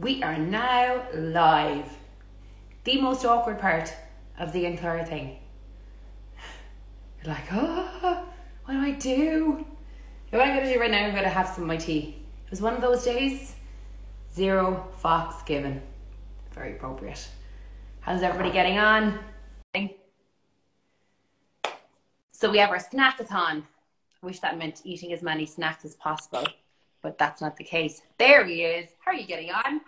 We are now live. The most awkward part of the entire thing. You're like, oh, what do I do? What I'm going to do right now, I'm going to have some of my tea. It was one of those days, zero fucks given. Very appropriate. How's everybody getting on? So we have our snackathon. I wish that meant eating as many snacks as possible, but that's not the case. There he is. How are you getting on?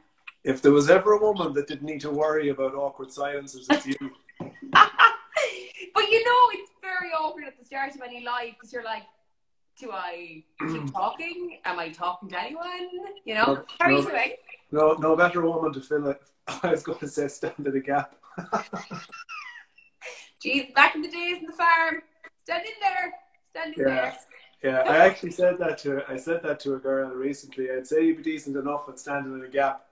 If there was ever a woman that didn't need to worry about awkward silences, it's you. But you know, it's very awkward at the start of any live because you're like, do I keep talking? Am I talking to anyone? You know? How are you doing? No better woman to fill it. I was going to say stand in the gap. Jeez, back in the days in the farm, standing there. Yeah, I actually said that to a girl recently. I'd say you'd be decent enough at standing in a gap.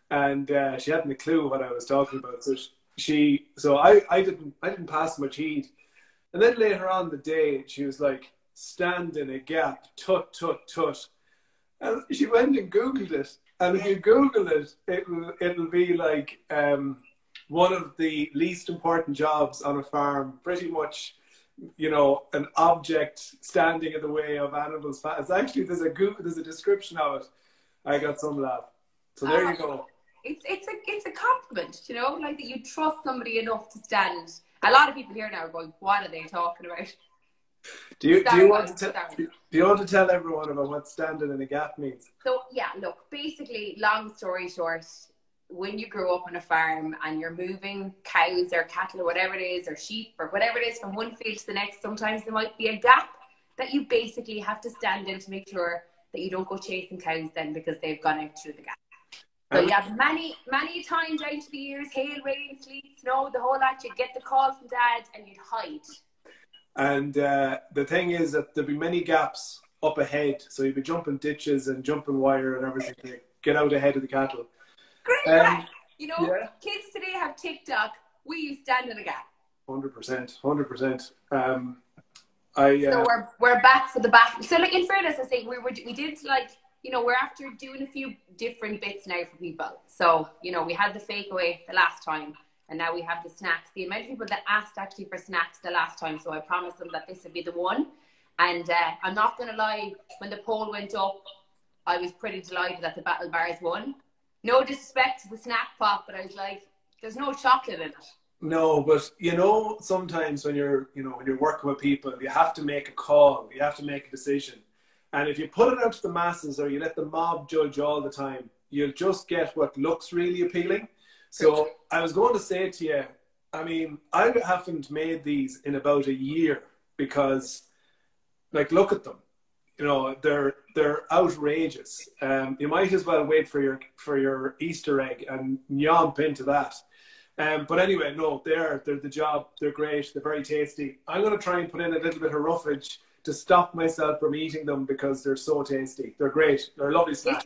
And she hadn't a clue what I was talking about. So I didn't pass much heed. And then later on the day, she was like, stand in a gap, tut, tut, tut. And she went and Googled it. And if you Google it, it'll be like one of the least important jobs on a farm. Pretty much, you know, an object standing in the way of animals. It's actually, there's a description of it. I got some laugh. So there you go. It's a compliment, you know, like that you trust somebody enough to stand. A lot of people here now are going, what are they talking about? Do you want to tell everyone about what standing in a gap means? So yeah, look, basically, long story short, when you grow up on a farm and you're moving cows or cattle or whatever it is, or sheep or whatever it is from one field to the next, sometimes there might be a gap that you basically have to stand in to make sure that you don't go chasing cows then because they've gone out through the gap. So you have many times out to the years, hail, rain, sleet, snow, the whole lot, you'd get the call from dad and you'd hide. And the thing is that there'd be many gaps up ahead. So you'd be jumping ditches and jumping wire and everything to get out ahead of the cattle. Great. You know, yeah. Kids today have TikTok. We use stand in a gap. 100%. So we're back for the back. So like in fairness, I say we did like, you know, we're after doing a few different bits now for people. So, you know, we had the fake away the last time and now we have the snacks. The amount of people that asked actually for snacks the last time, so I promised them that this would be the one. And I'm not going to lie, when the poll went up, I was pretty delighted that the Battle Bars won. No disrespect to the snack pot, but I was like, there's no chocolate in it. No, but you know, sometimes when you're working with people, you have to make a call, you have to make a decision. And if you put it out to the masses or you let the mob judge all the time, you'll just get what looks really appealing. So I was going to say to you, I mean, I haven't made these in about a year because, like, look at them. You know, they're outrageous. You might as well wait for your Easter egg and yomp into that. But anyway, no, they're the job. They're great. They're very tasty. I'm going to try and put in a little bit of roughage to stop myself from eating them because they're so tasty. They're great. They're a lovely snack.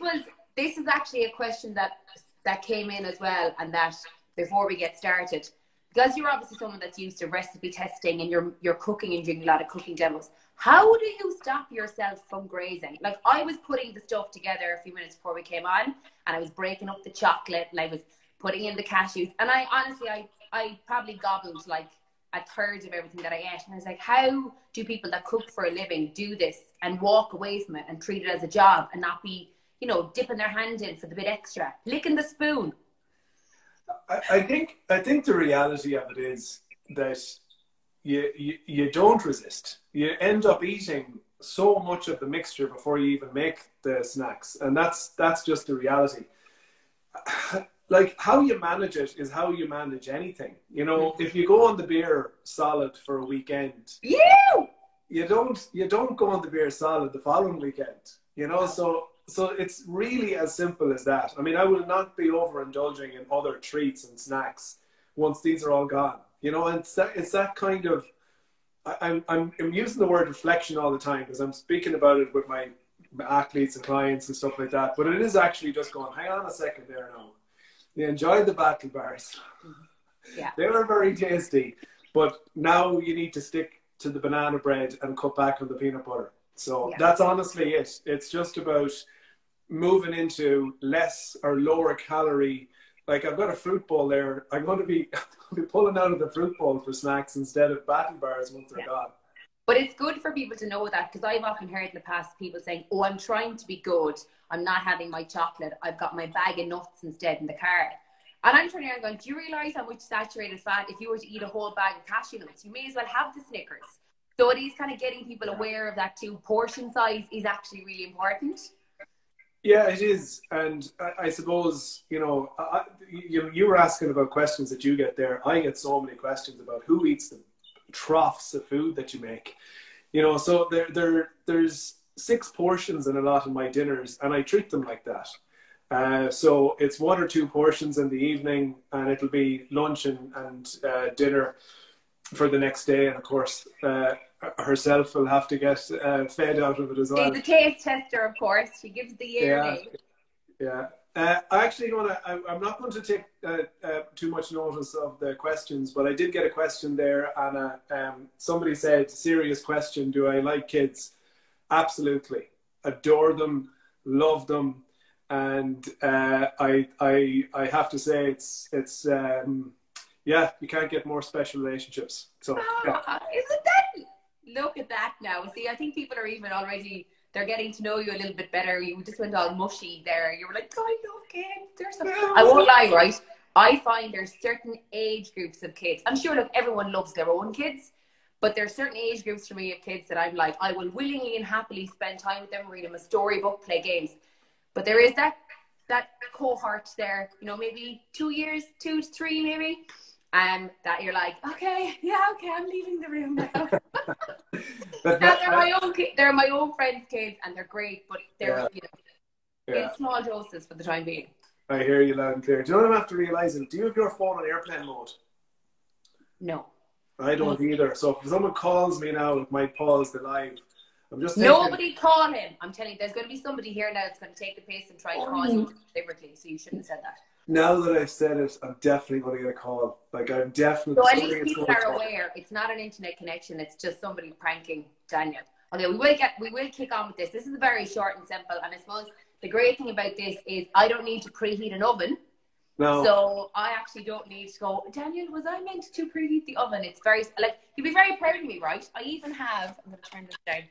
This is actually a question that came in as well, and that before we get started, because you're obviously someone that's used to recipe testing and you're cooking and doing a lot of cooking demos, how do you stop yourself from grazing? Like, I was putting the stuff together a few minutes before we came on, and I was breaking up the chocolate and I was putting in the cashews, and I honestly probably gobbled like a third of everything that I ate. And I was like, how do people that cook for a living do this and walk away from it and treat it as a job and not be, you know, dipping their hand in for the bit extra, licking the spoon? I think the reality of it is that you don't resist. You end up eating so much of the mixture before you even make the snacks. And that's just the reality. Like, how you manage it is how you manage anything. You know, if you go on the beer solid for a weekend, you don't go on the beer solid the following weekend. You know, so it's really as simple as that. I mean, I will not be overindulging in other treats and snacks once these are all gone. You know, and it's that kind of. I'm using the word reflection all the time because I'm speaking about it with my athletes and clients and stuff like that. But it is actually just going, hang on a second there now. You enjoyed the Battle Bars. Yeah. They were very tasty. But now you need to stick to the banana bread and cut back on the peanut butter. So that's honestly it. It's just about moving into less or lower calorie. Like I've got a fruit bowl there. I'm going to be, be pulling out of the fruit bowl for snacks instead of battle bars once they're gone. But it's good for people to know that, because I've often heard in the past people saying, oh, I'm trying to be good. I'm not having my chocolate. I've got my bag of nuts instead in the car. And I'm turning around going, do you realise how much saturated fat, if you were to eat a whole bag of cashew nuts, you may as well have the Snickers. So it is kind of getting people aware of that too. Portion size is actually really important. Yeah, it is. And I suppose, you know, you were asking about questions that you get there. I get so many questions about who eats the troughs of food that you make. You know, so there's 6 portions in a lot of my dinners, and I treat them like that. So it's 1 or 2 portions in the evening, and it'll be lunch and dinner for the next day. And of course, herself will have to get fed out of it as well. She's the taste tester, of course. She gives the yearly. Yeah. I actually I'm not going to take too much notice of the questions, but I did get a question there, Anna. Somebody said, serious question, do I like kids? Absolutely. Adore them, love them. And I have to say it's yeah, you can't get more special relationships. So yeah. Isn't that, look at that now. See, I think people are even already, they're getting to know you a little bit better. You just went all mushy there. You were like, oh, I love kids. There's some... I won't lie, right? I find there's certain age groups of kids. I'm sure, look, everyone loves their own kids, but there's certain age groups for me of kids that I'm like, I will willingly and happily spend time with them, read them a storybook, play games. But there is that cohort there, you know, maybe 2 years, 2 to 3 maybe, that you're like, okay, I'm leaving the room now. They're my own friends' kids, and they're great, but they're in small doses for the time being. I hear you loud and clear. Do you know what I'm after realising? Do you have your phone on airplane mode? No. I don't either. So if someone calls me now, it might pause the live. I'm just thinking, nobody call him. I'm telling you, there's going to be somebody here now that's going to take the piss and try to call you deliberately, so you shouldn't have said that. Now that I've said it, I'm definitely going to get a call. Like, I'm definitely... So at least people are aware. It's not an internet connection. It's just somebody pranking Daniel. Okay, we will kick on with this. This is very short and simple. And I suppose the great thing about this is I don't need to preheat an oven. No. So I actually don't need to go, Daniel, was I meant to preheat the oven? It's very, like, you'll be very proud of me, right? I even have, I'm going to turn this down,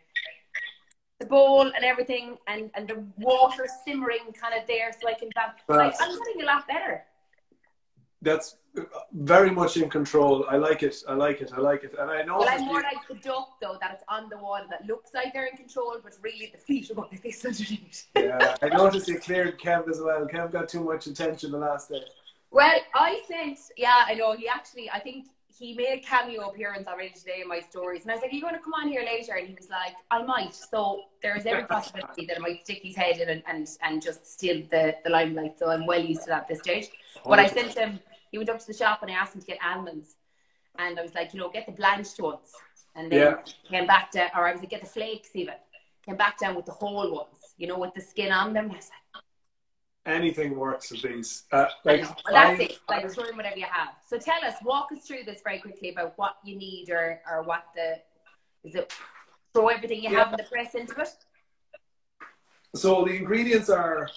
the bowl and everything, and the water simmering kind of there, so I can like, I'm getting a lot better. That's very much in control. I like it. And I know. Well, I'm more like the duck though, that it's on the wall that looks like they're in control, but really the feet are going like this underneath. Yeah, I noticed you cleared Kev as well. Kev got too much attention the last day. Well, I sent, yeah, I know. He actually, I think he made a cameo appearance already today in my stories, and I was like, "Are you going to come on here later?" And he was like, "I might." So there is every possibility that I might stick his head in and just steal the limelight. So I'm well used to that at this stage. But I sent him. He went up to the shop and I asked him to get almonds, and I was like, you know, get the blanched ones, and then came back to, or I was like, get the flakes even. Came back down with the whole ones, you know, with the skin on them. I was like, anything works with these. Well, that's it. Like, throw in whatever you have. So tell us, walk us through this very quickly about what you need, or what is it? Throw everything you have in the press into it. So the ingredients are.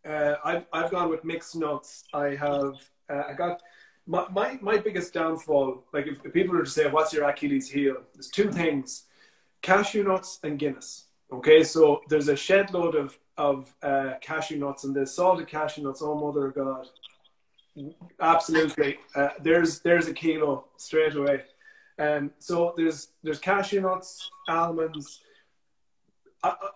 I've gone with mixed nuts. I got my biggest downfall. Like if people were to say, "What's your Achilles heel?" There's 2 things: cashew nuts and Guinness. Okay, so there's a shed load of cashew nuts, and the salted cashew nuts. Oh, mother of God! Absolutely, there's a kilo straight away. So there's cashew nuts, almonds.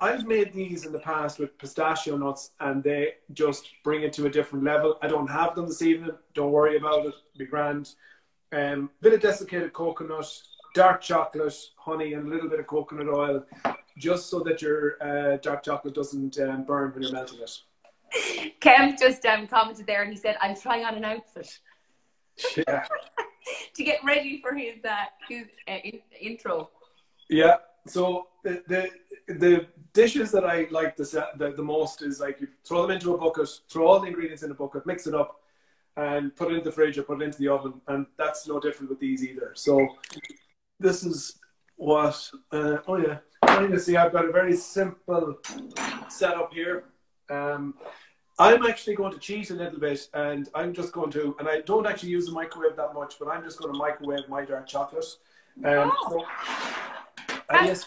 I've made these in the past with pistachio nuts, and they just bring it to a different level. I don't have them this evening. Don't worry about it. It'll be grand. Bit of desiccated coconut, dark chocolate, honey, and a little bit of coconut oil, just so that your dark chocolate doesn't burn when you're melting it. Kev just commented there, and he said, "I'm trying on an outfit." Yeah. To get ready for his intro. Yeah. So the dishes that I like the most is like you throw them into a bucket, throw all the ingredients in a bucket, mix it up, and put it in the fridge or put it into the oven. And that's no different with these either. So this is what, oh yeah, kind of see I've got a very simple setup here. I'm actually going to cheat a little bit, and I'm just going to, and I don't actually use the microwave that much, but I'm just going to microwave my dark chocolate. So, yes.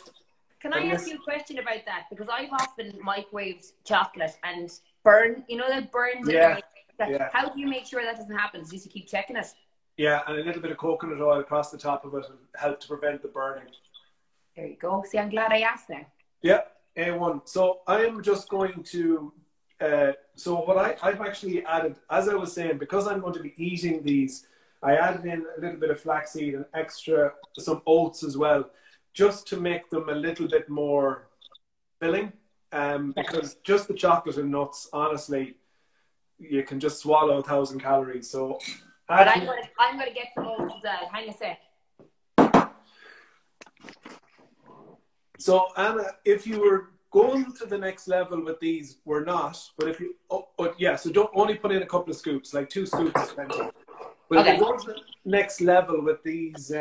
Can I ask you a question about that? Because I've often microwaved chocolate and burn, you know, that burns. Yeah. How do you make sure that doesn't happen? Just to keep checking it. Yeah, and a little bit of coconut oil across the top of it will help to prevent the burning. There you go. See, I'm glad I asked now. Yeah, A1. So I'm just going to, so what I've actually added, as I was saying, because I'm going to be eating these, I added in a little bit of flaxseed and some oats as well, just to make them a little bit more filling. Because just the chocolate and nuts, honestly, you can just swallow 1,000 calories. So, but I'm going to get some oats as well. Hang a sec. So Anna, if you were going to the next level with these, we're not. But if you, so don't only put in a couple of scoops, like 2 scoops is plenty. But if you go to the next level with these,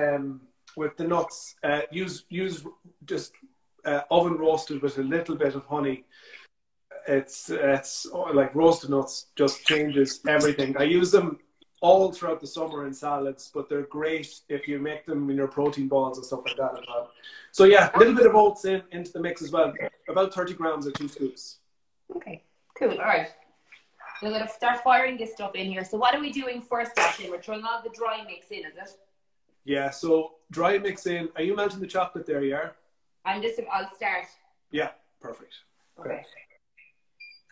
with the nuts, use just oven roasted with a little bit of honey. It's like roasted nuts just changes everything. I use them all throughout the summer in salads, but they're great if you make them in your protein balls and stuff like that as well. So yeah, a little bit of oats into the mix as well. About 30 grams or 2 scoops. Okay, cool. All right. We're going to start firing this stuff in here. So what are we doing first, Ashley? We're throwing all the dry mix in, is it? Yeah, so dry mix in. Are you melting the chocolate there, yeah? I'll start. Yeah, perfect. Okay.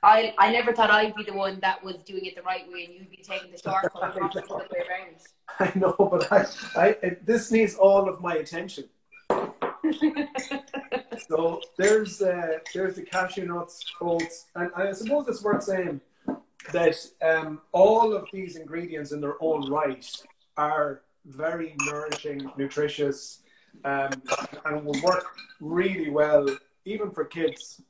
I never thought I'd be the one that was doing it the right way and you'd be taking the shortcut and the other way around. I know, but this needs all of my attention. So there's the cashew nuts, oats, and I suppose it's worth saying that all of these ingredients in their own right are very nourishing, nutritious, and will work really well even for kids.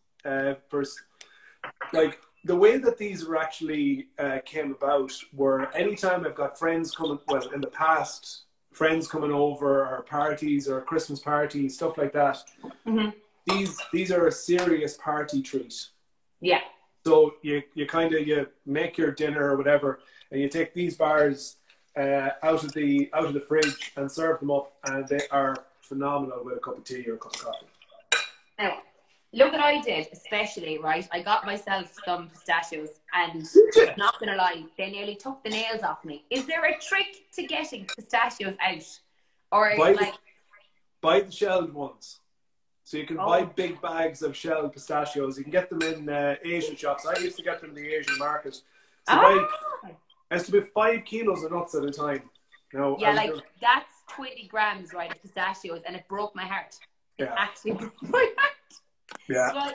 Like the way that these were actually came about were anytime I've got friends coming, well, in the past, friends coming over or parties or Christmas parties, stuff like that. Mm-hmm. These are a serious party treat. Yeah. So you make your dinner or whatever, and you take these bars out of the fridge and serve them up, and they are phenomenal with a cup of tea or a cup of coffee. Now, look what I did, especially, right? I got myself some pistachios, and not gonna lie, they nearly took the nails off me. Is there a trick to getting pistachios out, or buy the shelled ones? So you can buy big bags of shelled pistachios. You can get them in Asian shops. I used to get them in the Asian market. So it has to be 5 kilos of nuts at a time. Now, yeah, that's 20 grams, right, of pistachios, and it broke my heart. It actually broke my heart. Yeah. So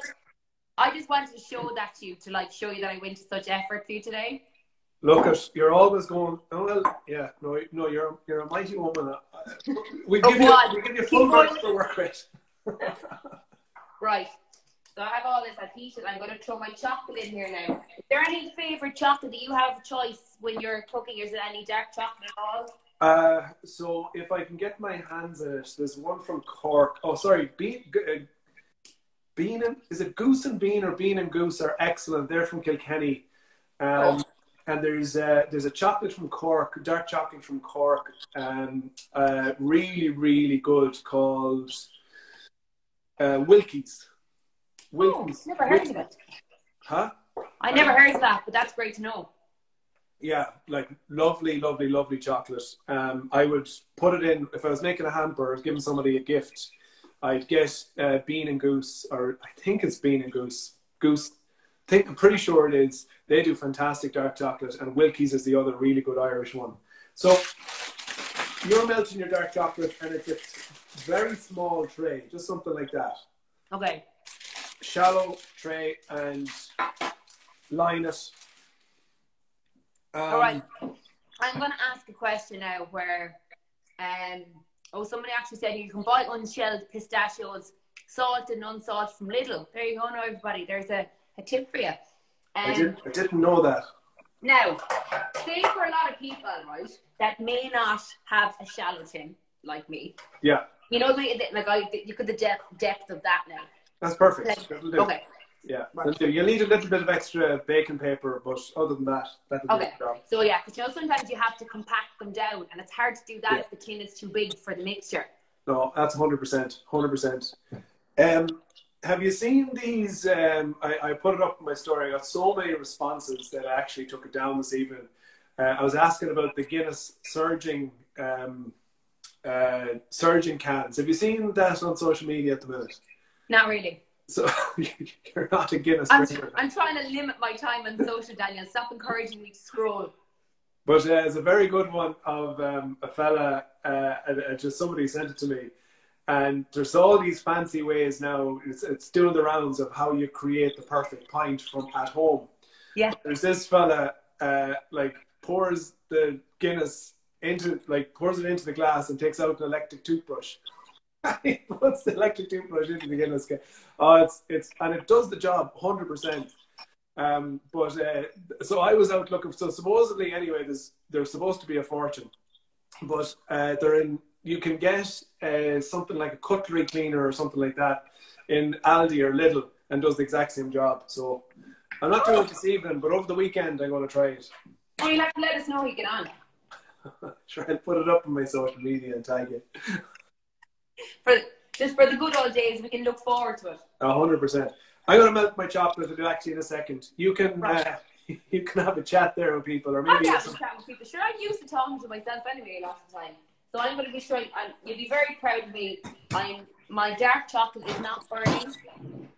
I just wanted to show that to you, to show you that I went to such effort for you today. Look, you're always going. Oh well, yeah. No, you're a mighty woman. We give you full marks for work with. Right. So I have all this. I've heated. I'm going to throw my chocolate in here now. Is there any favorite chocolate that you have choice when you're cooking? Is there any dark chocolate at all? So if I can get my hands on it, there's one from Cork. Oh, sorry, is it Goose and Bean or Bean and Goose are excellent. They're from Kilkenny. And there's a chocolate from Cork, dark chocolate from Cork, really, really good, called Wilkie's. Never heard of it. Huh? I never heard of that, but that's great to know. Yeah, like lovely, lovely, lovely chocolate. I would put it in, if I was making a hamper or giving somebody a gift, I'd get Bean and Goose, or I think it's Bean and Goose. I'm pretty sure it is. They do fantastic dark chocolate, and Wilkie's is the other really good Irish one. So you're melting your dark chocolate, and it's a very small tray, just something like that. Okay. Shallow tray, and line it. All right. I'm going to ask a question now where, somebody actually said you can buy unshelled pistachios, salted and unsalted from Lidl. There you go now, everybody. There's a tip for you. I didn't know that. Now, say for a lot of people, right, that may not have a shallow tin, like me. Yeah. You know, you could the depth of that now. That's perfect. Like, That'll do. okay. Yeah, right. You'll need a little bit of extra baking paper, but other than that, that'll do the job. So yeah, because you know sometimes you have to compact them down, and it's hard to do that if the tin is too big for the mixture. No, that's 100%. 100%. Have you seen these? I put it up in my story. I got so many responses that I actually took it down this evening. I was asking about the Guinness surging cans. Have you seen that on social media at the minute? Not really. So you're not a Guinness drinker. I'm trying to limit my time on social, Daniel. Stop encouraging me to scroll. But there's a very good one of a fella, just somebody sent it to me. And there's all these fancy ways now. It's doing the rounds of how you create the perfect pint from at home. Yeah. There's this fella, pours the Guinness pours it into the glass and takes out an electric toothbrush. He puts the electric toothbrush into the Guinness can. Oh, and it does the job 100%. So I was out looking. So supposedly, anyway, there's supposed to be a fortune, but you can get something like a cutlery cleaner or something like that in Aldi or Lidl, and does the exact same job. So I'm not doing it this evening, but over the weekend I'm going to try it. Oh, you'll have to let us know how you get on. Sure, I'll put it up on my social media and tag it. Just for the good old days, we can look forward to it. 100%. I'm going to melt my chocolate actually in a second. You can you can have a chat there with people, or maybe have a chat with people. Sure, I'm used to talking to myself anyway a lot of the time. So I'm going to be sure, you'll be very proud of me. My dark chocolate is not burning,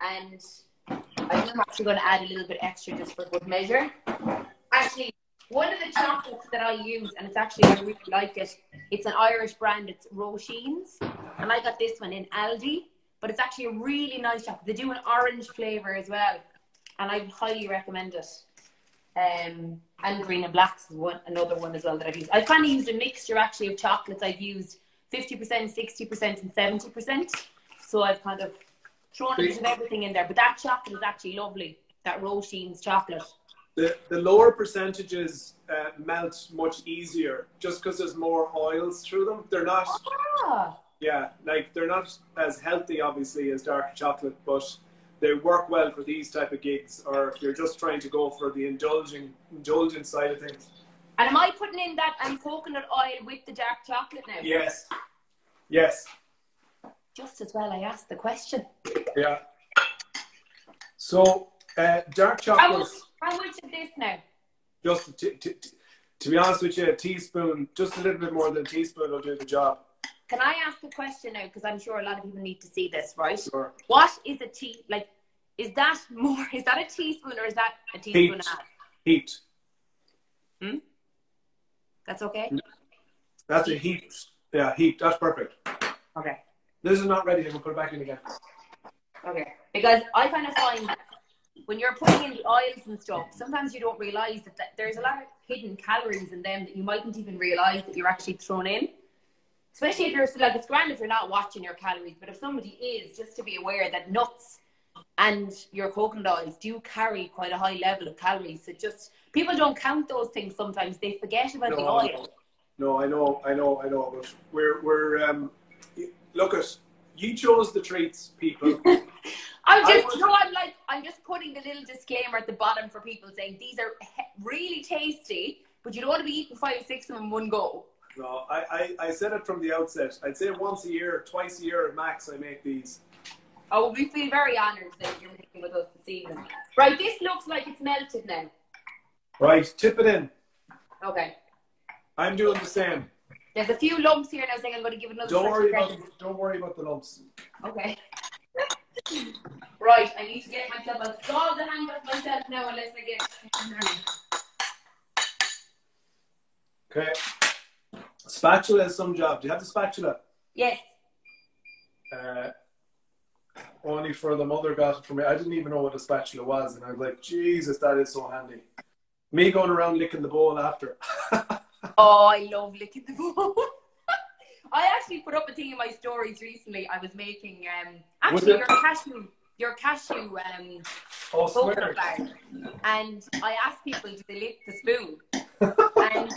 and I'm actually going to add a little bit extra just for good measure. Actually, one of the chocolates that I use, and I really like it, it's an Irish brand, it's Roisin's, and I got this one in Aldi, but it's actually a really nice chocolate. They do an orange flavour as well, and I highly recommend it. And green and blacks is another one as well that I've used. I've kind of used a mixture actually of chocolates. I've used 50%, 60% and 70%. So I've kind of thrown a bit of everything in there. But that chocolate is actually lovely, that Roisin's chocolate. The lower percentages melt much easier just because there's more oils through them. They're not, they're not as healthy obviously as dark chocolate, but they work well for these type of gigs, or if you're just trying to go for the indulgent side of things. And am I putting in that coconut oil with the dark chocolate now? Yes. Yes. Just as well I asked the question. Yeah. So, dark chocolate. How much of this now? Just to be honest with you, a teaspoon, just a little bit more than a teaspoon will do the job. Can I ask a question now? Because I'm sure a lot of people need to see this, right? Sure. What is is that a teaspoon or is that a teaspoon and a half? Heat. That's okay? That's a heat. Yeah, heat. That's perfect. Okay. This is not ready. I'm going to put it back in again. Okay. Because I kind of find that when you're putting in the oils and stuff, sometimes you don't realise that there's a lot of hidden calories in them that you mightn't even realise that you're actually thrown in. Especially if you're, it's grand if you're not watching your calories, but if somebody is, just to be aware that nuts and your coconut oils do carry quite a high level of calories. So people don't count those things sometimes. They forget about the oil. No, I know. But we're look at, you chose the treats, people. I'm just putting the little disclaimer at the bottom for people saying these are really tasty, but you don't want to be eating 5 or 6 of them in one go. No, I said it from the outset. I'd say once a year, twice a year at max, I make these. Oh, well, we feel very honoured that you're making with us this evening. Right, this looks like it's melted now. Right, tip it in. Okay. I'm doing the same. There's a few lumps here, and I was thinking I'm going to give it another. Don't worry about the lumps. Okay. Right, I need to get myself. I'll solve the hand of myself now unless I get. Okay. Spatula is some job. Do you have the spatula? Yes. Only for the mother got it for me. I didn't even know what a spatula was, and I was like, Jesus, that is so handy. Me going around licking the bowl after. Oh, I love licking the bowl. I actually put up a thing in my stories recently. I was making your cashew coconut bar, and I asked people, do they lick the spoon? And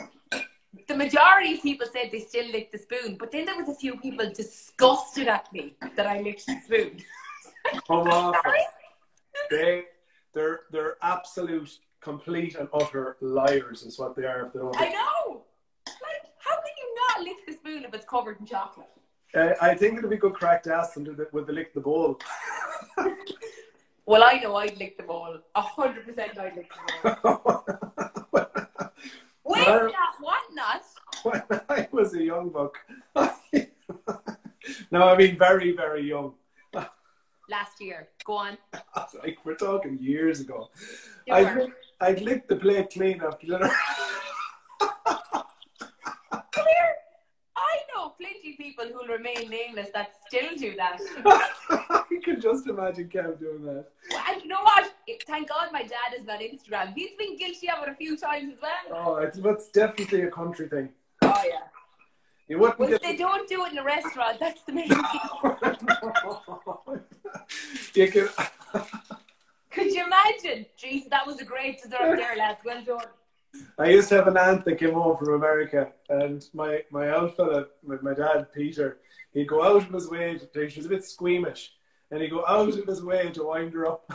the majority of people said they still lick the spoon. But then there was a few people disgusted at me that I licked the spoon. Come on. They're absolute, complete and utter liars is what they are if they don't. I know. Like, how can you not lick the spoon if it's covered in chocolate? I think it'd be good crack to ask them would they lick the bowl. Well, I know I'd lick the bowl. 100% I'd lick the bowl. Wait, what not? When I was a young buck. No, I mean very, very young. Last year. Go on. Like, we're talking years ago. I'd lick the plate clean after dinner. Come here. I know plenty of people who will remain nameless that still do that. I can just imagine Kev doing that. And you know what? Thank God my dad is on Instagram. He's been guilty of it a few times as well. Oh, it's definitely a country thing. Oh, yeah. You wouldn't well, they don't do it in a restaurant. That's the main thing. You can... Could you imagine? Jeez, that was a great dessert there, lads. Well done. I used to have an aunt that came home from America, and my old fella, my dad, Peter, he'd go out of his way, she was a bit squeamish, and he'd go out of his way to wind her up.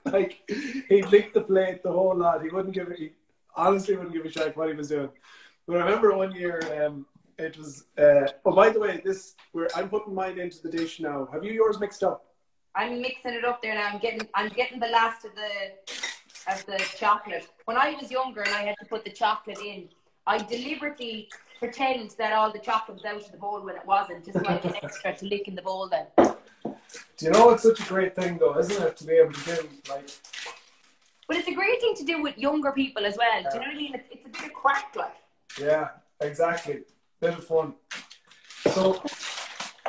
Like, he'd lick the plate, the whole lot. He honestly wouldn't give a shit what he was doing. But I remember one year, it was, oh, by the way, I'm putting mine into the dish now. Have you yours mixed up? I'm mixing it up there now. I'm getting the last of the chocolate. When I was younger and I had to put the chocolate in, I deliberately pretend that all the chocolate was out of the bowl when it wasn't, just so I get extra to lick in the bowl then. Do you know it's such a great thing though, isn't it, to be able to do, like... But it's a great thing to do with younger people as well. Do you know what I mean? It's a bit of crack, like. Yeah, exactly. Bit of fun. So...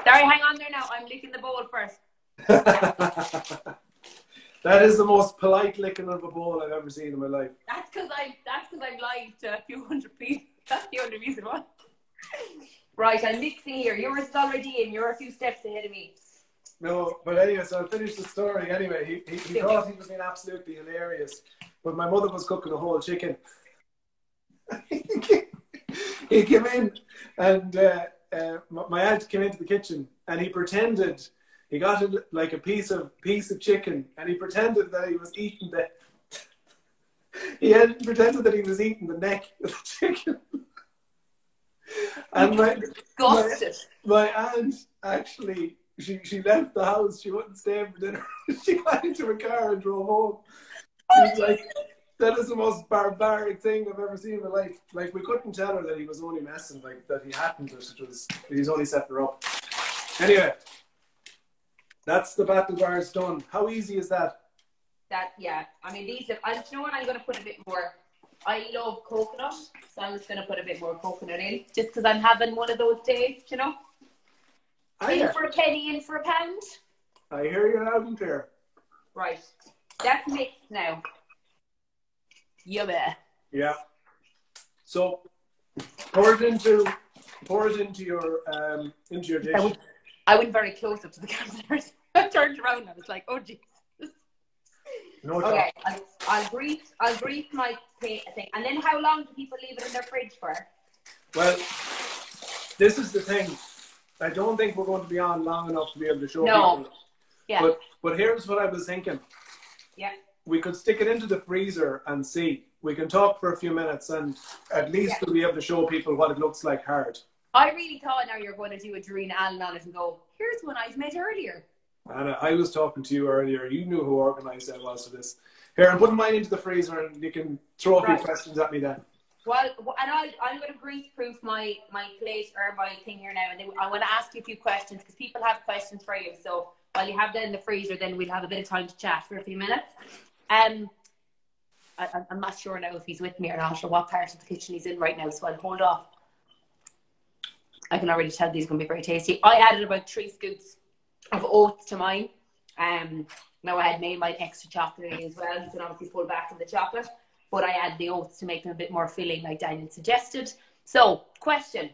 Sorry, hang on there now. I'm licking the bowl first. That is the most polite licking of a bowl I've ever seen in my life. That's because I'm live to a few hundred people. That's the only reason why. Right, I'm mixing here. Yours is already in. You're a few steps ahead of me. No, but anyway, so I'll finish the story. Anyway, he thought he was being absolutely hilarious, but my mother was cooking a whole chicken. He came in, and my aunt came into the kitchen, and he pretended. He got like a piece of chicken, and he pretended that he was eating pretended that he was eating the neck of the chicken. And my aunt actually, she left the house. She wouldn't stay for dinner. She got into a car and drove home. She was like, that is the most barbaric thing I've ever seen in my life. Like, we couldn't tell her that he was only messing, like that he hadn't. He was only setting her up. Anyway. That's the battle bars done. How easy is that? Yeah. I mean, you know what? I'm going to put a bit more. I love coconut, so I'm just going to put a bit more coconut in, just because I'm having one of those days, you know? In for a penny, in for a pound. I hear you loud and clear. Right. That's mixed now. Yummy. Yeah. So, pour it into your dish. I went very close up to the camera. I turned around and I was like, oh, Jesus. No okay, I'll brief my thing. And then how long do people leave it in their fridge for? Well, this is the thing. I don't think we're going to be on long enough to be able to show people. Yeah. But here's what I was thinking. Yeah. We could stick it into the freezer and see. We can talk for a few minutes and at least we'll be able to show people what it looks like hard. I really thought now you're going to do a Doreen Allen on it and go, here's one I've made earlier. Anna, I was talking to you earlier. You knew who organised I was for this. Here, I'm putting mine into the freezer and you can throw a few questions at me then. Well, and I'm going to grease-proof my plate or my thing here now. And then I want to ask you a few questions because people have questions for you. So while you have that in the freezer, then we'll have a bit of time to chat for a few minutes. I'm not sure now if he's with me or not or what part of the kitchen he's in right now. So I'll hold off. I can already tell these are going to be very tasty. I added about 3 scoops of oats to mine. Now I had made my extra chocolate as well. You can obviously pull back on the chocolate. But I add the oats to make them a bit more filling like Daniel suggested. So, question.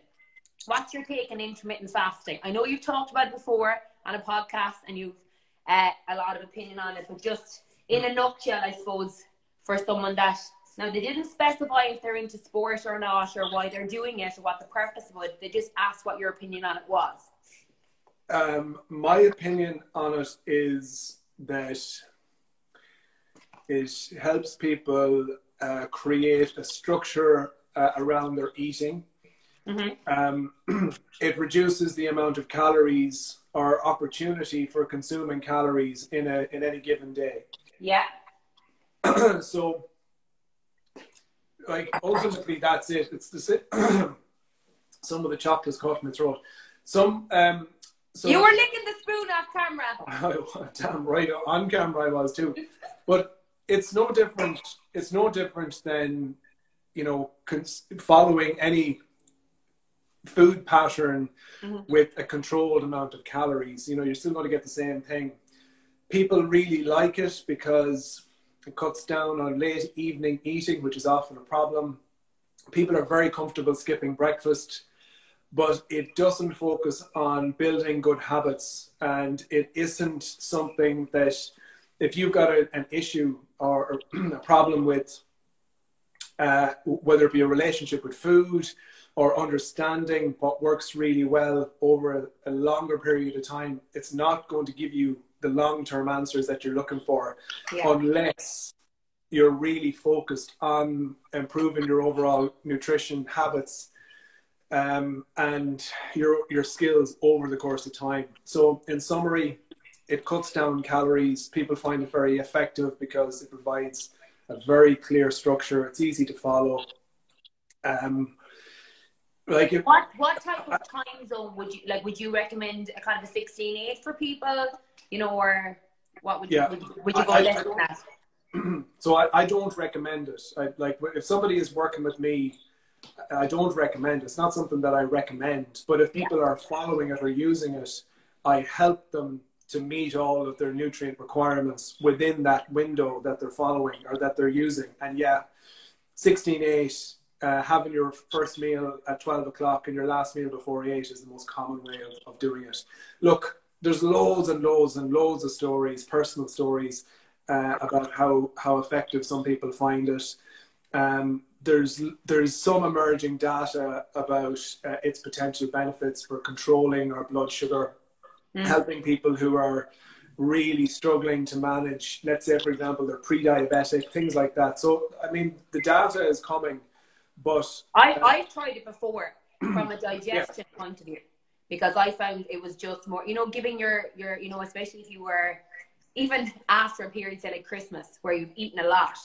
What's your take on intermittent fasting? I know you've talked about it before on a podcast and you've a lot of opinion on it. But just in a nutshell, I suppose, for someone that Now, they didn't specify if they're into sport or not, or why they're doing it, or what the purpose of it. They just asked what your opinion on it was. My opinion on it is that it helps people create a structure around their eating. Mm-hmm. It reduces the amount of calories or opportunity for consuming calories in any given day. Yeah. So, like, ultimately, that's it. It's the some of the chocolates caught in my throat. So you were licking the spoon off camera. Damn right, on camera I was too. But it's no different. It's no different than, you know, following any food pattern with a controlled amount of calories. You know, you're still going to get the same thing. People really like it because it cuts down on late evening eating, which is often a problem. People are very comfortable skipping breakfast, but it doesn't focus on building good habits. And it isn't something that, if you've got an issue or a problem with, whether it be a relationship with food or understanding what works really well over a longer period of time, it's not going to give you the long-term answers that you're looking for, unless you're really focused on improving your overall nutrition habits and your skills over the course of time. So in summary, it cuts down calories. People find it very effective because it provides a very clear structure. It's easy to follow. What type of time zone would you like? Would you recommend a kind of a 16/8 for people? You know, or what would you would you go less than that? So I don't recommend it. Like, if somebody is working with me, I don't recommend it. It's not something that I recommend. But if people are following it or using it, I help them to meet all of their nutrient requirements within that window that they're following or that they're using. And 16/8, having your first meal at 12 o'clock and your last meal before 8 is the most common way of doing it. Look, there's loads and loads and loads of stories, personal stories, about how effective some people find it. There's some emerging data about its potential benefits for controlling our blood sugar, helping people who are really struggling to manage, let's say, for example, they're pre-diabetic, things like that. So, I mean, the data is coming, but... I've tried it before from a digestion point of view, because I found it was just more, you know, giving your you know, especially if you were, even after a period, say like Christmas, where you've eaten a lot,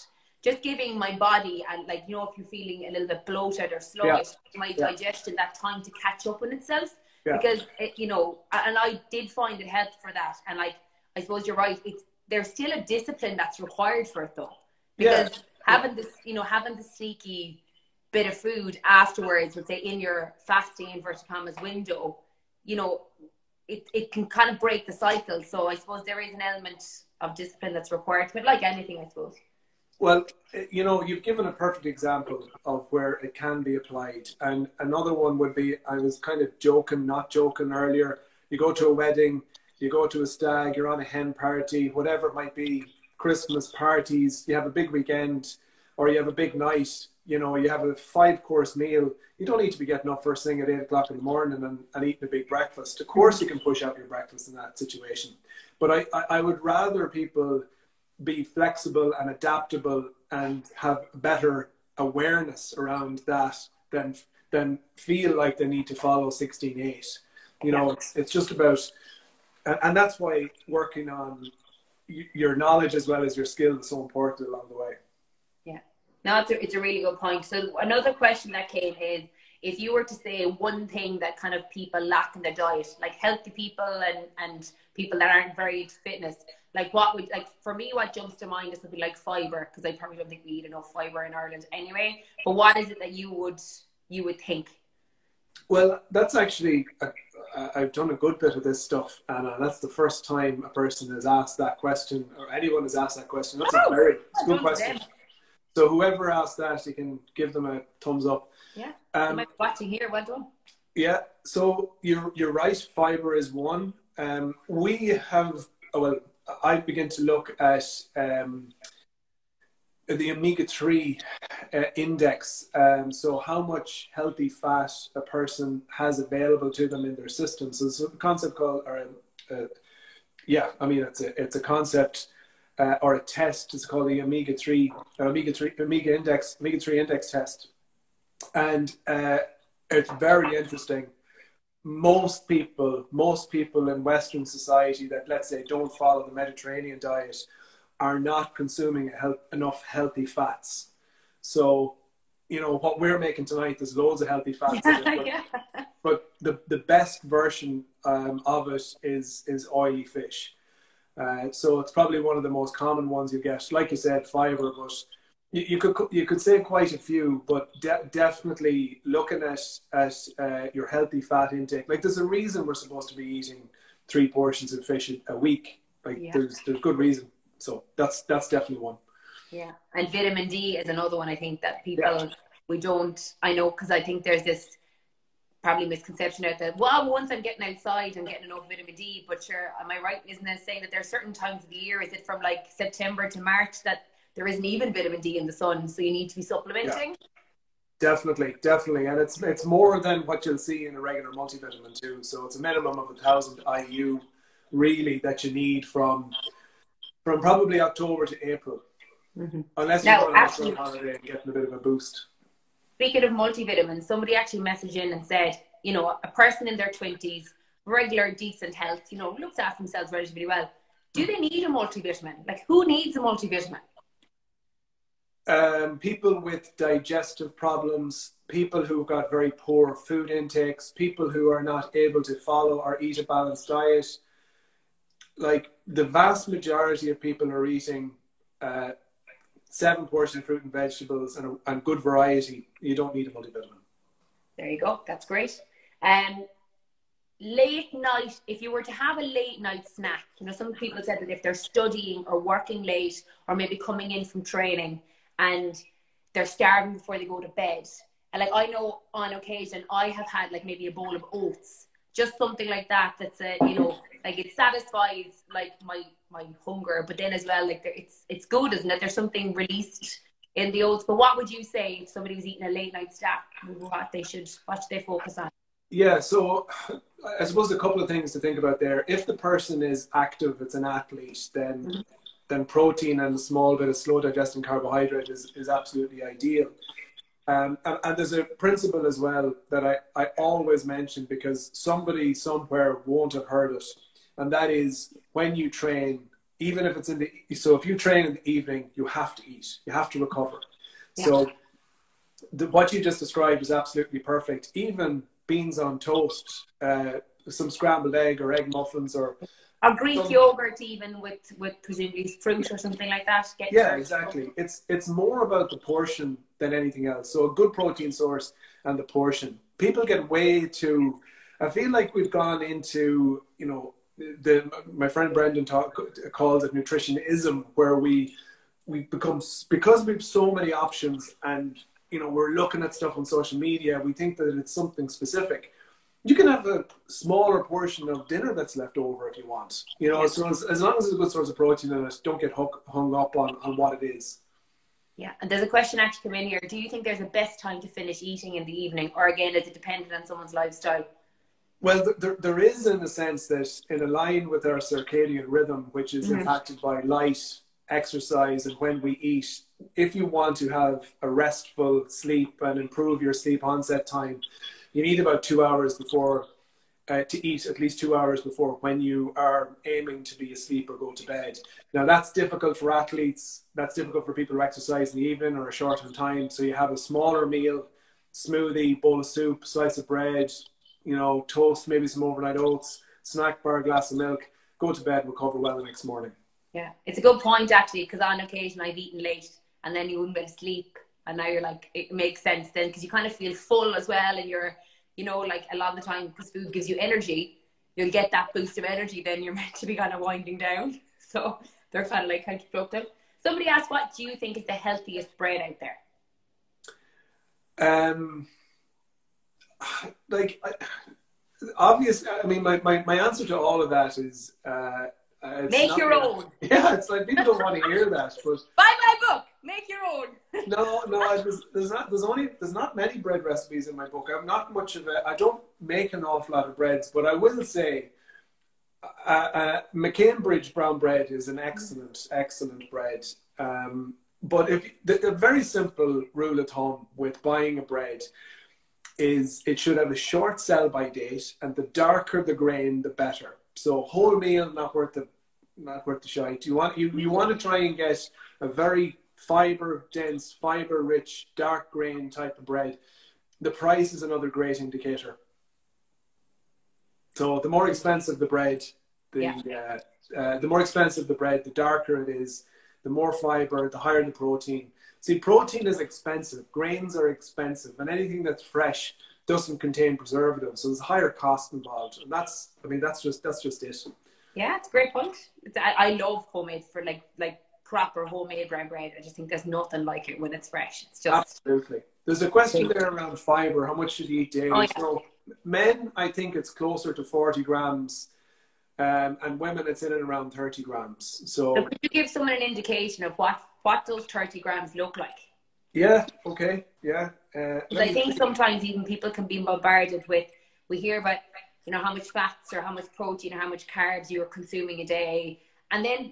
just giving my body, and like, you know, if you're feeling a little bit bloated or sluggish, my digestion that time to catch up on itself. Because it, you know, and I did find it helped for that. And like, I suppose you're right, there's still a discipline that's required for it though, because having this, you know, having the sneaky bit of food afterwards, let's say in your fasting inverted commas window, you know, it can kind of break the cycle. So I suppose there is an element of discipline that's required, but like anything, I suppose. Well, you know, you've given a perfect example of where it can be applied. And another one would be, I was kind of joking, not joking earlier. You go to a wedding, you go to a stag, you're on a hen party, whatever it might be, Christmas parties, you have a big weekend or you have a big night, you know, you have a 5-course meal. You don't need to be getting up first thing at 8 o'clock in the morning and eating a big breakfast. Of course you can push out your breakfast in that situation. But I would rather people be flexible and adaptable and have better awareness around that than feel like they need to follow 16/8. You know, it's just about, and that's why working on your knowledge as well as your skill is so important along the way. Yeah, no, it's a really good point. So another question that came is, if you were to say one thing that kind of people lack in their diet, like healthy people and people that aren't very into fitness, like what would, like for me, what jumps to mind is something like fiber, because I probably don't think we eat enough fiber in Ireland anyway. But what is it that you would think? Well, that's actually, I've done a good bit of this stuff, and that's the first time a person has asked that question, or anyone has asked that question. That's a good question. So whoever asked that, you can give them a thumbs up. Yeah, you might be watching here. Well done. Yeah, so you're right. Fiber is one. We have, well, I begin to look at the omega-3 index. So how much healthy fat a person has available to them in their system. So it's a concept called, it's a concept or a test. It's called the omega-3 index test. And it's very interesting. Most people in Western society that, let's say, don't follow the Mediterranean diet are not consuming enough healthy fats. So, you know, what we're making tonight, there's loads of healthy fats in it, but the best version of it is oily fish. So it's probably one of the most common ones you get. Like you said, fiber, but you could say quite a few, but definitely looking at your healthy fat intake. Like, there's a reason we're supposed to be eating 3 portions of fish a week. Like, there's good reason. So that's definitely one. Yeah, and vitamin D is another one. I think that people we don't. I know, because I think there's this probably misconception out there. Well, once I'm getting outside, I'm getting enough vitamin D. But sure, am I right? Isn't it saying that there are certain times of the year? Is it from like September to March that there isn't even vitamin D in the sun, so you need to be supplementing? Yeah. Definitely, and it's more than what you'll see in a regular multivitamin too. So it's a minimum of 1,000 IU, really, that you need from probably October to April, unless you're going on a short holiday and getting a bit of a boost. Speaking of multivitamins, somebody actually messaged in and said, you know, a person in their 20s, regular, decent health, you know, looks after themselves relatively well. Do they need a multivitamin? Like, who needs a multivitamin? People with digestive problems, people who've got very poor food intakes, people who are not able to follow or eat a balanced diet. Like, the vast majority of people are eating 7 portions of fruit and vegetables and good variety. You don't need a multivitamin. There you go. That's great. Late night, if you were to have a late night snack, you know, some people said that if they're studying or working late or maybe coming in from training and they're starving before they go to bed. And like, I know on occasion I have had like maybe a bowl of oats, just something like that. That's you know, like, it satisfies like my hunger, but then as well, like, it's good, isn't it? There's something released in the oats. But what would you say if somebody was eating a late night snack? What should they focus on? Yeah, so I suppose a couple of things to think about there. If the person is active, it's an athlete, then protein and a small bit of slow digesting carbohydrate is absolutely ideal. And there's a principle as well that I always mention, because somebody somewhere won't have heard it. And that is, when you train, even if it's so if you train in the evening, you have to eat, you have to recover. Yeah. So what you just described is absolutely perfect. Even beans on toast, some scrambled egg or egg muffins, or Greek yogurt, even with presumably fruit or something like that. Exactly. It's more about the portion than anything else. So a good protein source and the portion. People get way too. I feel like we've gone into, you know, my friend Brendan calls it nutritionism, where we become, because we've so many options and, you know, we're looking at stuff on social media, we think that it's something specific. You can have a smaller portion of dinner that's left over if you want. You know, so as long as it's a good source of protein in it, don't get hung up on what it is. Yeah, and there's a question actually come in here. Do you think there's a best time to finish eating in the evening? Or again, is it dependent on someone's lifestyle? Well, there is, in the sense that in a line with our circadian rhythm, which is impacted by light, exercise, and when we eat, if you want to have a restful sleep and improve your sleep onset time, you need about 2 hours before to eat, at least 2 hours before, when you are aiming to be asleep or go to bed. Now, that's difficult for athletes. That's difficult for people who exercise in the evening or a shorter time. So you have a smaller meal, smoothie, bowl of soup, slice of bread, you know, toast, maybe some overnight oats, snack bar, glass of milk, go to bed, recover well the next morning. Yeah, it's a good point actually, because on occasion I've eaten late and then you wouldn't be able to sleep, and now you're like, it makes sense then, because you kind of feel full as well, and you're, you know, like, a lot of the time, because food gives you energy, you'll get that boost of energy, then you're meant to be kind of winding down. So they're kind of like counterproductive. Somebody asked, what do you think is the healthiest bread out there? Obviously, I mean, my answer to all of that is make your own. Yeah, it's like, people don't want to hear that, but buy my book. Make your own. No, there's not many bread recipes in my book. I'm not much of a. I don't make an awful lot of breads, but I will say, McCambridge brown bread is an excellent bread. But if the very simple rule of thumb with buying a bread is it should have a short sell-by date, and the darker the grain, the better. So wholemeal, not worth the shite. You want to try and get a very fiber-dense, fiber-rich, dark grain type of bread. The price is another great indicator. So the more expensive the bread, the more expensive the bread, the darker it is, the more fiber, the higher the protein. See, protein is expensive, grains are expensive, and anything that's fresh doesn't contain preservatives, so there's a higher cost involved. And that's just it. Yeah, it's a great point. I love homemade for like proper homemade brown bread. I just think there's nothing like it when it's fresh. It's just absolutely. There's a question there around fiber. How much should you eat daily? Oh, yeah. So men, I think it's closer to 40 grams. And women, it's in and around 30 grams. So could you give someone an indication of what those 30 grams look like? Yeah, okay, yeah. I think sometimes even people can be bombarded with, we hear about, how much fats or how much protein or how much carbs you're consuming a day. And then,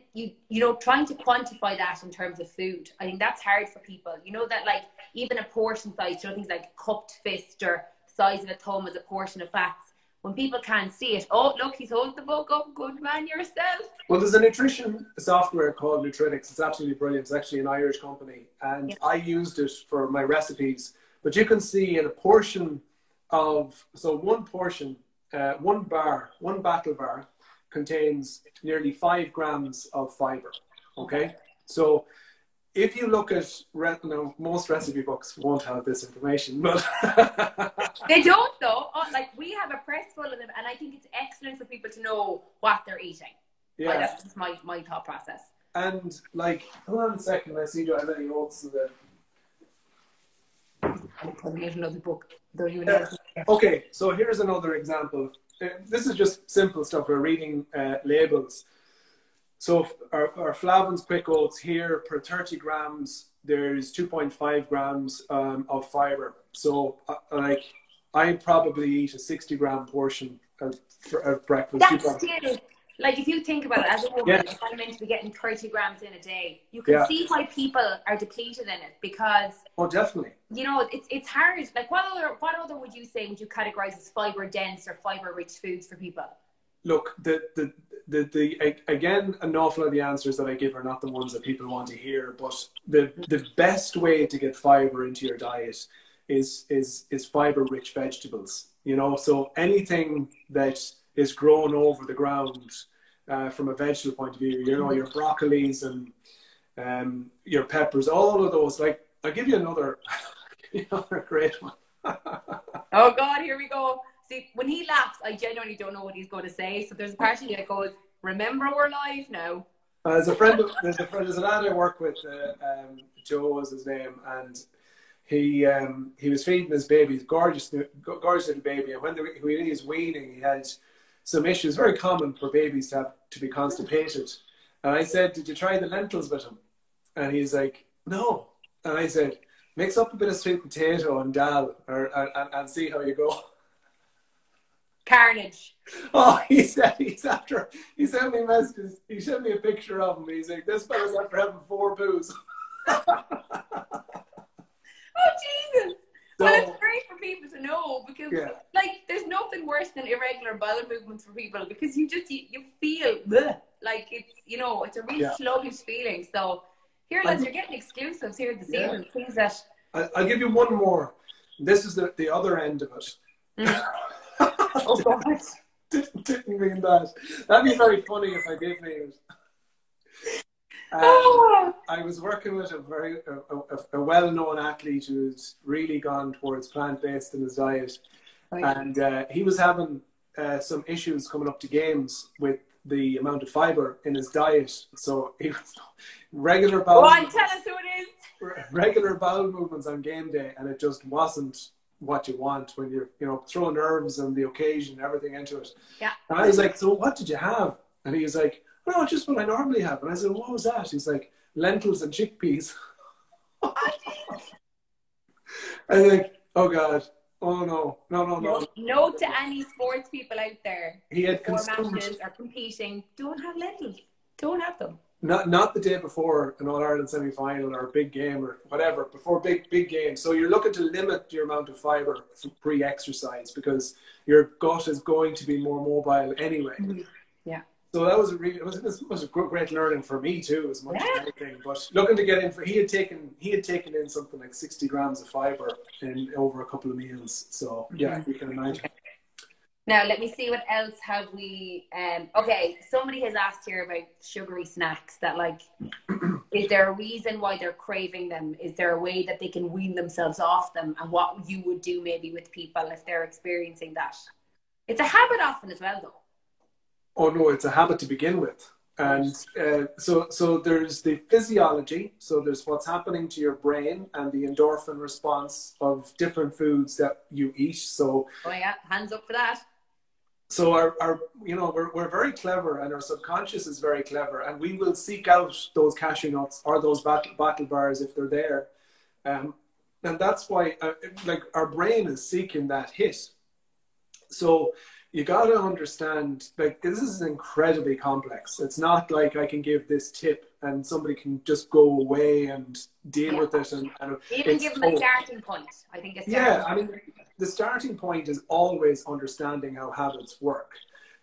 trying to quantify that in terms of food, I think that's hard for people. That like even a portion size, things like a cupped fist or the size of a thumb is a portion of fats. When people can't see it, oh, look, he's holding the book up. Good man yourself. Well, there's a nutrition software called Nutritics. It's absolutely brilliant. It's actually an Irish company. And I used it for my recipes. But you can see in a portion of, so one portion, one battle bar contains nearly 5 grams of fiber. Okay? So if you look at, most recipe books won't have this information, but they don't though. Like we have a press full of them, and I think it's excellent for people to know what they're eating. Yeah, that's just my thought process. And like, hold on a second, I see do I have any notes in there. I'm putting out another book. Don't even know. Okay, so here's another example. This is just simple stuff. We're reading labels. So our Flavin's Quick Oats here, per 30 grams, there's 2.5 grams of fiber. So I probably eat a 60-gram portion of breakfast. That's still, like if you think about it, as a woman, if I'm meant to be getting 30 grams in a day, you can see why people are depleted in it, because oh, definitely. It's hard. Like what other would you categorize as fiber dense or fiber rich foods for people? Look, again, an awful lot of the answers that I give are not the ones that people want to hear, but the best way to get fiber into your diet is fiber rich vegetables. So anything that is grown over the ground from a vegetable point of view, your broccolis and your peppers, all of those. Like, I'll give you another great one. Oh God, here we go. See, when he laughs, I genuinely don't know what he's going to say. So there's a part of me that goes, "Remember, we're live now." There's a lad I work with, Joe was his name, and he was feeding his baby, gorgeous little baby, and when he was weaning, he had some issues, very common for babies to be constipated. And I said, "Did you try the lentils with him?" And he's like, "No." And I said, "Mix up a bit of sweet potato and dal, and see how you go." Carnage. Oh, he sent me messages. He sent me a picture of him. He's like, "This fella's after having 4 poos." Oh, Jesus. Well, it's great for people to know, because there's nothing worse than irregular bowel movements for people, because you feel like it's it's a really sluggish feeling. So here, lads, you're getting exclusives here this evening. Things that I'll give you one more. This is the other end of it. Oh God! Didn't mean that. That'd be very funny if I did mean it. I was working with a well-known athlete who's really gone towards plant-based in his diet, and he was having some issues coming up to games with the amount of fiber in his diet. So he was regular bowel. Go on, tell us who it is. Regular bowel movements on game day, and it just wasn't what you want when you're throwing nerves and the occasion and everything into it. Yeah. And I was like, "So what did you have?" And he was like, "No, just what I normally have." And I said, "What was that?" He's like, "Lentils and chickpeas." I think, oh God, oh no, no. Note to any sports people out there. He had Before consumed, matches or competing, don't have lentils. Don't have them. not the day before an All-Ireland semi-final or a big game or whatever, before big games. So you're looking to limit your amount of fibre pre-exercise because your gut is going to be more mobile anyway. Mm-hmm. Yeah. So that was it was a great learning for me too, as much as anything. But looking to get in he had taken in something like 60 grams of fibre in over a couple of meals. So yeah, you can imagine. Now, let me see what else have we... okay, somebody has asked here about sugary snacks that, like, is there a reason why they're craving them? Is there a way that they can wean themselves off them? And what you would do maybe with people if they're experiencing that? It's a habit often as well, though. Oh, no, it's a habit to begin with. And so there's the physiology. So there's what's happening to your brain and the endorphin response of different foods that you eat. So... Oh, yeah, hands up for that. So our we're very clever, and our subconscious is very clever, and we will seek out those cashew nuts or those battle bars if they're there, and that's why like our brain is seeking that hit. So you got to understand, like, this is incredibly complex. It's not like I can give this tip and somebody can just go away and deal with it. And even give them a starting point. I think the starting point is always understanding how habits work.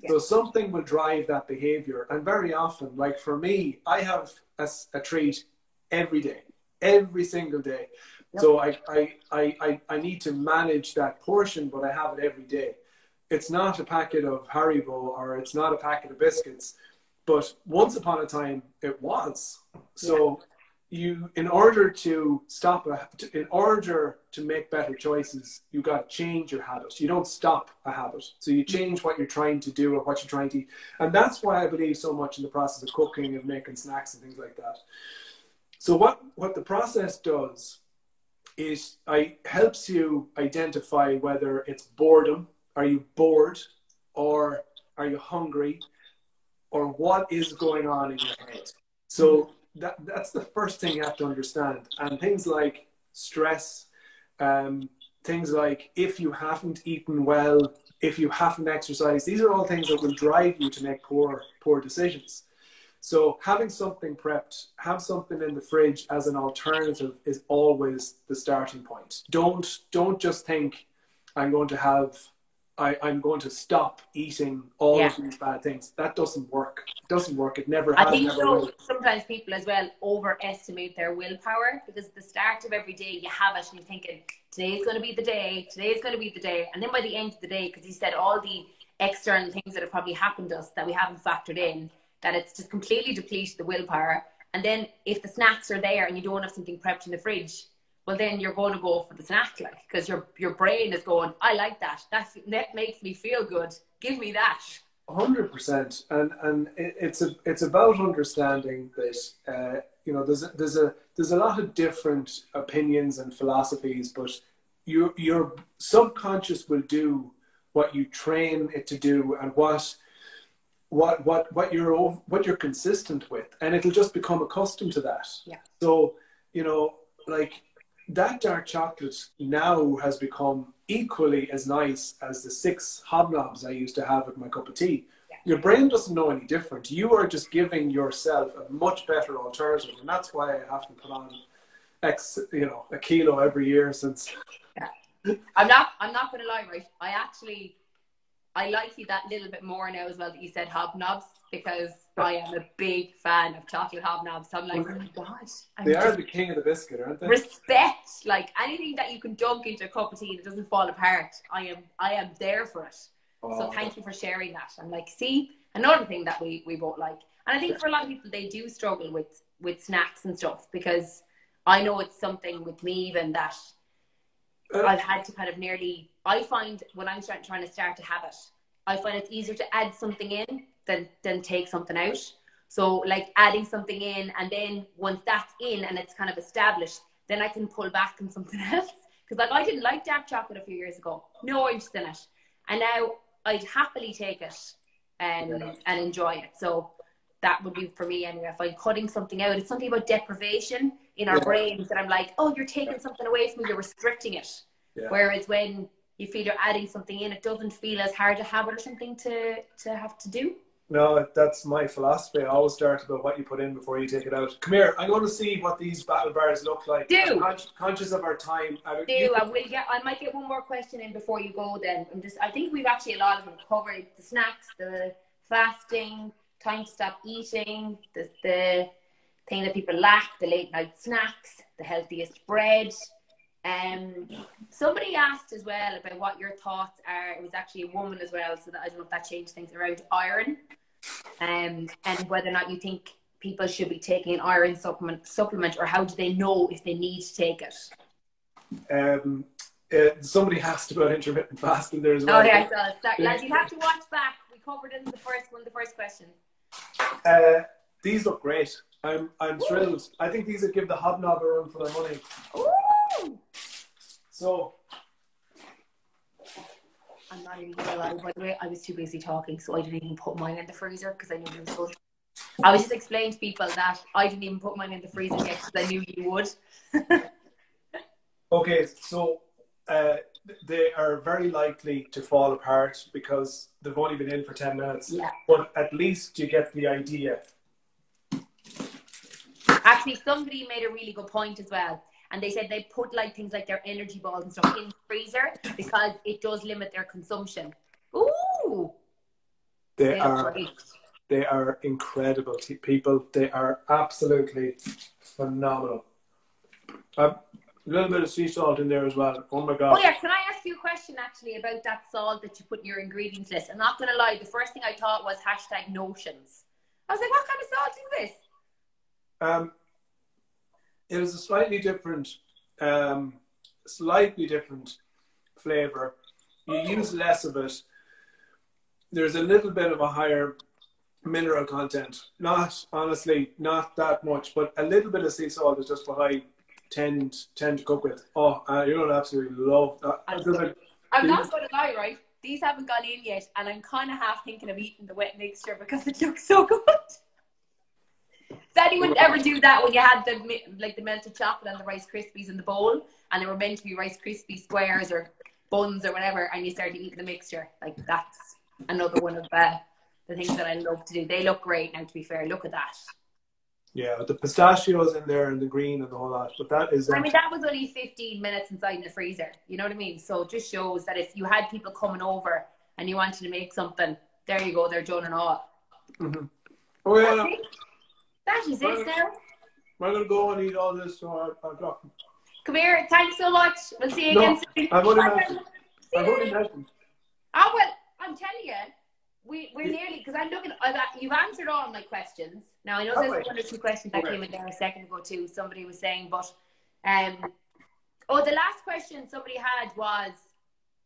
Yeah. So something will drive that behavior. And very often, like for me, I have a treat every day, every single day. Yep. So I need to manage that portion, but I have it every day. It's not a packet of Haribo or it's not a packet of biscuits, but once upon a time it was. So in order to make better choices, you got to change your habit. You don't stop a habit. So you change what you're trying to do or what you're trying to eat. And that's why I believe so much in the process of cooking and making snacks and things like that. So what the process does is it helps you identify whether it's boredom. Are you bored, or are you hungry, or what is going on in your head? So that's the first thing you have to understand. And things like stress, things like if you haven't eaten well, if you haven't exercised, these are all things that will drive you to make poor decisions. So having something prepped, have something in the fridge as an alternative is always the starting point. Don't just think I'm going to stop eating all of these bad things. That doesn't work. It doesn't work. It never has. I think never will. Sometimes people as well overestimate their willpower, because at the start of every day you have it and you're thinking, today's going to be the day, today's going to be the day. And then by the end of the day, because you said all the external things that have probably happened to us that we haven't factored in, that it's just completely depleted the willpower. And then if the snacks are there and you don't have something prepped in the fridge, well, then you're going to go for the snack, like, because your brain is going, I like that. That makes me feel good. Give me that. 100%. And it's about understanding that there's a lot of different opinions and philosophies, but your subconscious will do what you train it to do and what you're consistent with, and it'll just become accustomed to that. Yeah. So like, that dark chocolate now has become equally as nice as the 6 hobnobs I used to have with my cup of tea. Yeah. Your brain doesn't know any different. You are just giving yourself a much better alternative, and that's why I have to put on a kilo every year since. Yeah. I'm not going to lie, right? I like you that little bit more now as well that you said hobnobs, because I am a big fan of chocolate hobnobs. So I'm like, oh my God. They are the king of the biscuit, aren't they? Respect. Like, anything that you can dunk into a cup of tea that doesn't fall apart, I am there for it. Oh. So thank you for sharing that. I'm like, see, another thing that we both like. And I think for a lot of people, they do struggle with snacks and stuff, because I know it's something with me even that I've had to kind of I find when I'm trying to start a habit, I find it's easier to add something in than take something out. So like adding something in, and then once that's in and it's kind of established, then I can pull back on something else. Because like, I didn't like dark chocolate a few years ago. No interest in it. And now I'd happily take it and enjoy it. So that would be for me anyway. If I'm cutting something out, it's something about deprivation. in our brains that I'm like, oh, you're taking something away from me, you're restricting it. Yeah. Whereas when you feel you're adding something in, it doesn't feel as hard a habit or something to have to do. No, that's my philosophy. I always start about what you put in before you take it out. Come here. I'm going to see what these battle bars look like. Do. I'm conscious of our time. I might get one more question in before you go then. I think we've actually a lot of them covered. The snacks, the fasting, time to stop eating, the thing that people lack, the late night snacks, the healthiest bread. Somebody asked as well about what your thoughts are. It was actually a woman as well, so that I don't know if that changed things around iron, and whether or not you think people should be taking an iron supplement, or how do they know if they need to take it? Somebody asked about intermittent fasting there as well. Oh yeah, so lads, you have to watch back. We covered it in the first question. These look great. I'm thrilled. I think these would give the hobnob a run for their money. Ooh. So, I'm not even gonna lie, by the way, I was too busy talking, so I didn't even put mine in the freezer because I knew you would. I was just explaining to people that I didn't even put mine in the freezer yet because I knew you would. Okay, so they are very likely to fall apart because they've only been in for 10 minutes. Yeah. But at least you get the idea. Actually, somebody made a really good point as well. And they said they put like things like their energy balls and stuff in the freezer because it does limit their consumption. Ooh! They are incredible people. They are absolutely phenomenal. A little bit of sea salt in there as well. Oh my God. Oh yeah, can I ask you a question actually about that salt that you put in your ingredients list? I'm not going to lie, the first thing I thought was #notions. I was like, what kind of salt is this? It is a slightly different flavour. You use less of it. There's a little bit of a higher mineral content. Honestly, not that much, but a little bit of sea salt is just what I tend to cook with. Oh, you're going to absolutely love that. I'm not going to lie, right? These haven't gone in yet, and I'm kind of half thinking of eating the wet mixture because it looks so good. Did anyone ever do that when you had the melted chocolate and the Rice Krispies in the bowl, and they were meant to be Rice Krispie squares or buns or whatever, and you started eating the mixture? Like, that's another one of the things that I love to do. They look great now, to be fair. Look at that. Yeah, with the pistachios in there and the green and the whole lot. But that is... I mean, that was only 15 minutes inside in the freezer. You know what I mean? So it just shows that if you had people coming over and you wanted to make something, there you go, they're done and all. Mm-hmm. Oh, yeah. That is it now. I'm going to go and eat all this, so I'll drop them. Come here. Thanks so much. We'll see you again soon. I've only met them. Oh, well, I'm telling you, we're nearly, because I'm looking, you've answered all my questions. Now, I know there's one or two questions that came in there a second ago too, somebody was saying, but, the last question somebody had was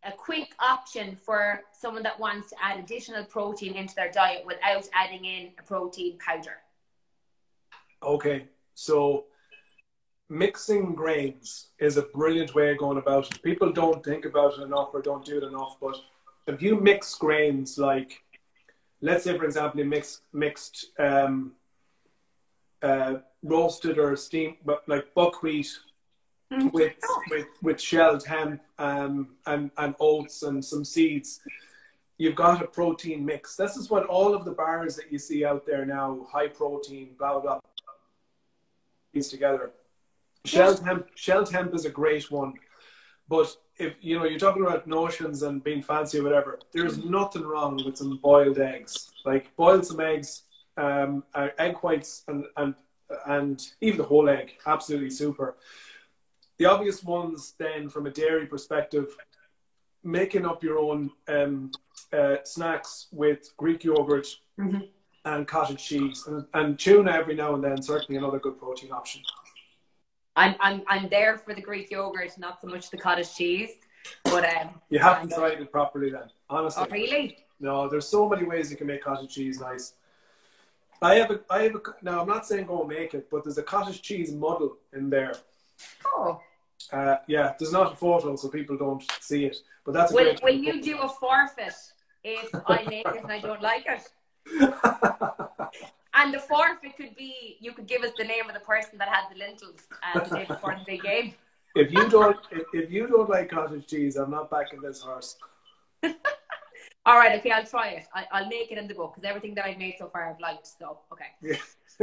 a quick option for someone that wants to add additional protein into their diet without adding in a protein powder. Okay, so mixing grains is a brilliant way of going about it. People don't think about it enough or don't do it enough, but if you mix grains, like, let's say, for example, you mixed roasted or steamed, but like buckwheat with shelled hemp and oats and some seeds, you've got a protein mix. This is what all of the bars that you see out there now, high protein, blah, blah, these together. Shelled hemp is a great one, but if you're talking about notions and being fancy or whatever, there's nothing wrong with some boiled eggs. Like, boil some eggs, egg whites and even the whole egg, absolutely super. The obvious ones then, from a dairy perspective, making up your own snacks with Greek yogurt and cottage cheese and tuna every now and then, certainly another good protein option. I'm there for the Greek yogurt, not so much the cottage cheese. But you haven't tried it properly then, honestly. Oh, really? No, there's so many ways you can make cottage cheese nice. I have a now I'm not saying go and make it, but there's a cottage cheese muddle in there. Oh. Yeah, there's not a photo so people don't see it. But that's will you do a forfeit if I make it and I don't like it? And the forfeit could be, you could give us the name of the person that had the lentils the day before the big game. If you don't like cottage cheese, I'm not backing this horse. All right, okay, I'll try it. I'll make it in the book because everything that I've made so far I've liked. So okay. Yeah.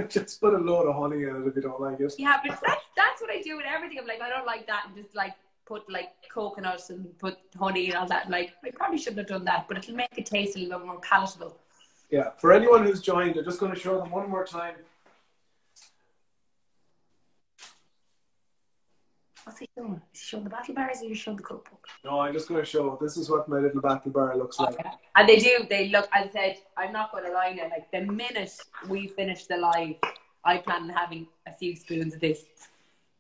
Just put a load of honey in it if you don't like it. Yeah, but that's what I do with everything. I'm like, I don't like that, and just like put like coconuts and put honey and all that. Like, I probably shouldn't have done that, but it'll make it taste a little more palatable. Yeah, for anyone who's joined, I'm just going to show them one more time. What's he doing? Is he showing the battle bars or are you showing the cookbook? No, I'm just going to show. This is what my little battle bar looks like. And they look, as I said, I'm not going to lie now, like the minute we finish the live, I plan on having a few spoons of this.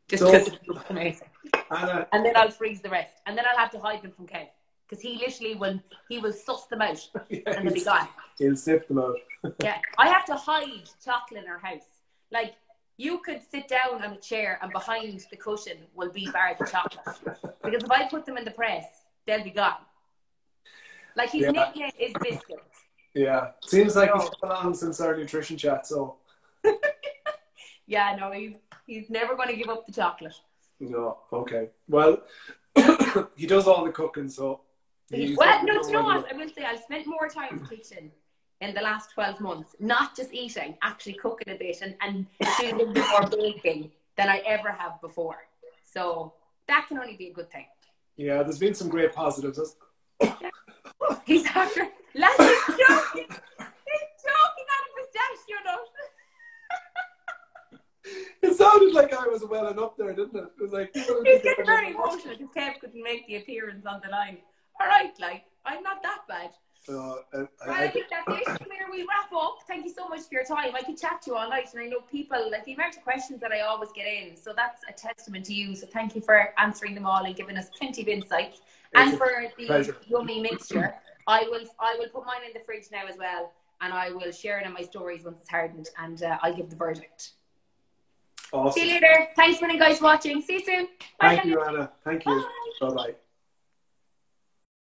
Just because it looks amazing. And then I'll freeze the rest. And then I'll have to hide them from Kev. Because he literally will suss them out and they'll be gone. He'll sniff them out. Yeah. I have to hide chocolate in our house. Like, you could sit down on a chair and behind the cushion will be bars of chocolate. Because if I put them in the press, they'll be gone. Like, his nickname is Biscuits. Yeah. Seems like he's been on since our nutrition chat, so. Yeah, no, he's never going to give up the chocolate. No, okay. Well, he does all the cooking, so. Well, no, you know what? I will say I've spent more time in the kitchen in the last 12 months, not just eating, actually cooking a bit and doing a bit more baking than I ever have before. So that can only be a good thing. Yeah, there's been some great positives. Yeah. He's after. He's joking. He's joking on a pistachio nut. It sounded like I was welling up there, didn't it? It was like. He's getting very emotional because Kev couldn't make the appearance on the line. All right, like, I'm not that bad. I think that's it. Come here, we wrap up. Thank you so much for your time. I could chat to you all night, and I know people, like the amount of questions that I always get in, so that's a testament to you. So thank you for answering them all and giving us plenty of insights. And for the yummy mixture, I will put mine in the fridge now as well, and I will share it on my stories once it's hardened, and I'll give the verdict. Awesome. See you later. Thanks for you guys watching. See you soon. Bye. Thank you, Anna. Thank you. Bye bye.